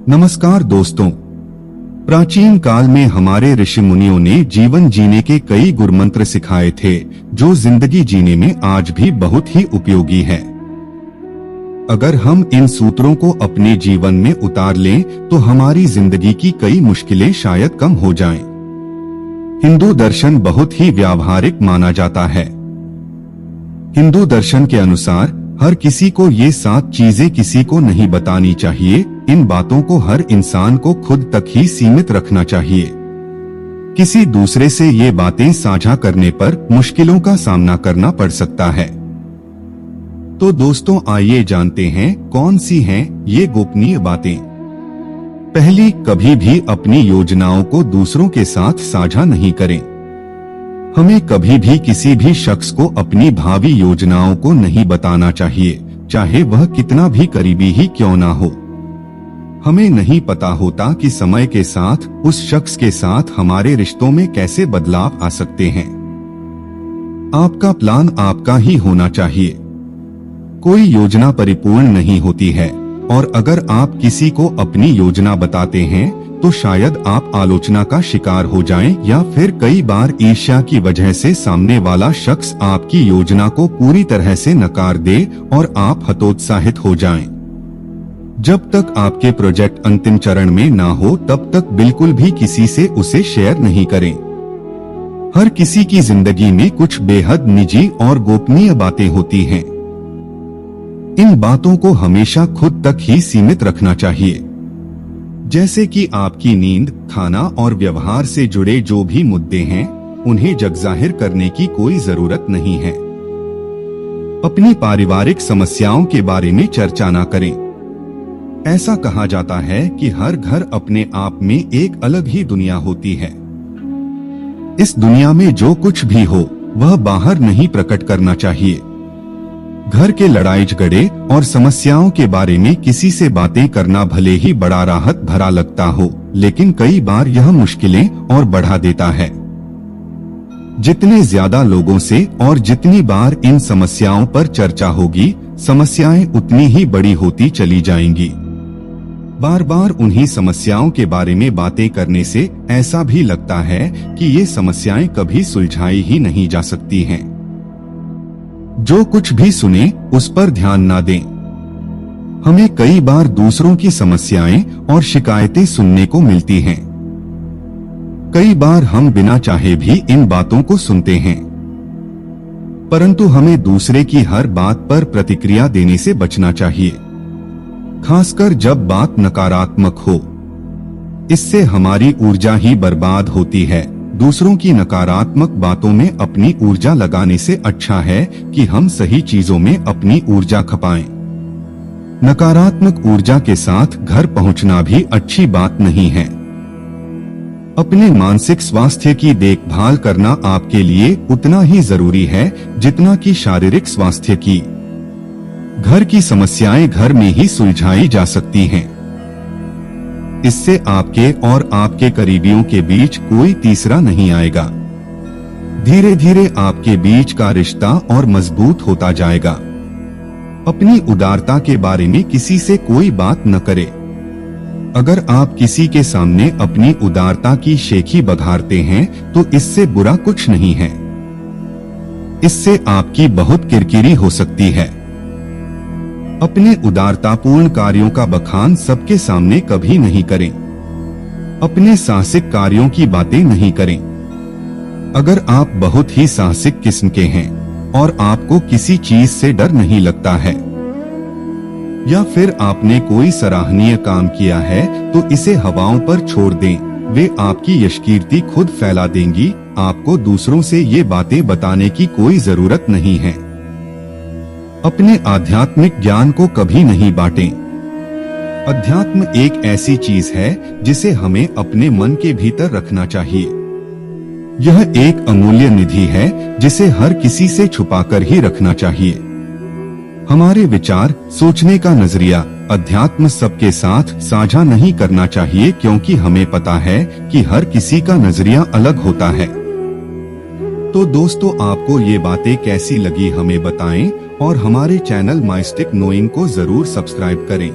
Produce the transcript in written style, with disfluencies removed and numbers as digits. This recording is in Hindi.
नमस्कार दोस्तों, प्राचीन काल में हमारे ऋषि मुनियों ने जीवन जीने के कई गुरमंत्र सिखाए थे जो जिंदगी जीने में आज भी बहुत ही उपयोगी है। अगर हम इन सूत्रों को अपने जीवन में उतार लें तो हमारी जिंदगी की कई मुश्किलें शायद कम हो जाएं। हिंदू दर्शन बहुत ही व्यावहारिक माना जाता है। हिंदू दर्शन के अनुसार हर किसी को ये 7 चीजें किसी को नहीं बतानी चाहिए। इन बातों को हर इंसान को खुद तक ही सीमित रखना चाहिए। किसी दूसरे से ये बातें साझा करने पर मुश्किलों का सामना करना पड़ सकता है। तो दोस्तों, आइए जानते हैं कौन सी हैं ये गोपनीय बातें। पहली, कभी भी अपनी योजनाओं को दूसरों के साथ साझा नहीं करें। हमें कभी भी किसी भी शख्स को अपनी भावी योजनाओं को नहीं बताना चाहिए, चाहे वह कितना भी करीबी ही क्यों ना हो। हमें नहीं पता होता कि समय के साथ उस शख्स के साथ हमारे रिश्तों में कैसे बदलाव आ सकते हैं। आपका प्लान आपका ही होना चाहिए। कोई योजना परिपूर्ण नहीं होती है और अगर आप किसी को अपनी योजना बताते हैं तो शायद आप आलोचना का शिकार हो जाएं या फिर कई बार ईर्ष्या की वजह से सामने वाला शख्स आपकी योजना को पूरी तरह से नकार दे और आप हतोत्साहित हो जाएं। जब तक आपके प्रोजेक्ट अंतिम चरण में ना हो तब तक बिल्कुल भी किसी से उसे शेयर नहीं करें। हर किसी की जिंदगी में कुछ बेहद निजी और गोपनीय बातें होती हैं। इन बातों को हमेशा खुद तक ही सीमित रखना चाहिए। जैसे कि आपकी नींद, खाना और व्यवहार से जुड़े जो भी मुद्दे हैं, उन्हें जगजाहिर करने की कोई जरूरत नहीं है। अपनी पारिवारिक समस्याओं के बारे में चर्चा न करें। ऐसा कहा जाता है कि हर घर अपने आप में एक अलग ही दुनिया होती है। इस दुनिया में जो कुछ भी हो वह बाहर नहीं प्रकट करना चाहिए। घर के लड़ाई झगड़े और समस्याओं के बारे में किसी से बातें करना भले ही बड़ा राहत भरा लगता हो, लेकिन कई बार यह मुश्किलें और बढ़ा देता है। जितने ज्यादा लोगों से और जितनी बार इन समस्याओं पर चर्चा होगी, समस्याएं उतनी ही बड़ी होती चली जाएंगी। बार बार उन्हीं समस्याओं के बारे में बातें करने से ऐसा भी लगता है कि ये समस्याएं कभी सुलझाई ही नहीं जा सकती हैं। जो कुछ भी सुने उस पर ध्यान ना दें। हमें कई बार दूसरों की समस्याएं और शिकायतें सुनने को मिलती हैं। कई बार हम बिना चाहे भी इन बातों को सुनते हैं, परंतु हमें दूसरे की हर बात पर प्रतिक्रिया देने से बचना चाहिए, खासकर जब बात नकारात्मक हो। इससे हमारी ऊर्जा ही बर्बाद होती है। दूसरों की नकारात्मक बातों में अपनी ऊर्जा लगाने से अच्छा है कि हम सही चीजों में अपनी ऊर्जा खपाएं। नकारात्मक ऊर्जा के साथ घर पहुंचना भी अच्छी बात नहीं है। अपने मानसिक स्वास्थ्य की देखभाल करना आपके लिए उतना ही जरूरी है जितना कि शारीरिक स्वास्थ्य की। घर की समस्याएं घर में ही सुलझाई जा सकती हैं। इससे आपके और आपके करीबियों के बीच कोई तीसरा नहीं आएगा। धीरे धीरे आपके बीच का रिश्ता और मजबूत होता जाएगा। अपनी उदारता के बारे में किसी से कोई बात न करे। अगर आप किसी के सामने अपनी उदारता की शेखी बघारते हैं तो इससे बुरा कुछ नहीं है। इससे आपकी बहुत किरकिरी हो सकती है। अपने उदारतापूर्ण कार्यों का बखान सबके सामने कभी नहीं करें। अपने साहसिक कार्यों की बातें नहीं करें। अगर आप बहुत ही साहसिक किस्म के हैं और आपको किसी चीज से डर नहीं लगता है, या फिर आपने कोई सराहनीय काम किया है, तो इसे हवाओं पर छोड़ दें। वे आपकी यशकीर्ति खुद फैला देंगी। आपको दूसरों से ये बातें बताने की कोई जरूरत नहीं है। अपने आध्यात्मिक ज्ञान को कभी नहीं बांटें। अध्यात्म एक ऐसी चीज है जिसे हमें अपने मन के भीतर रखना चाहिए। यह एक अमूल्य निधि है जिसे हर किसी से छुपाकर ही रखना चाहिए। हमारे विचार, सोचने का नजरिया, अध्यात्म सबके साथ साझा नहीं करना चाहिए, क्योंकि हमें पता है कि हर किसी का नजरिया अलग होता है। तो दोस्तों, आपको ये बातें कैसी लगी हमें बताएं और हमारे चैनल माइस्टिक नोइंग को जरूर सब्सक्राइब करें।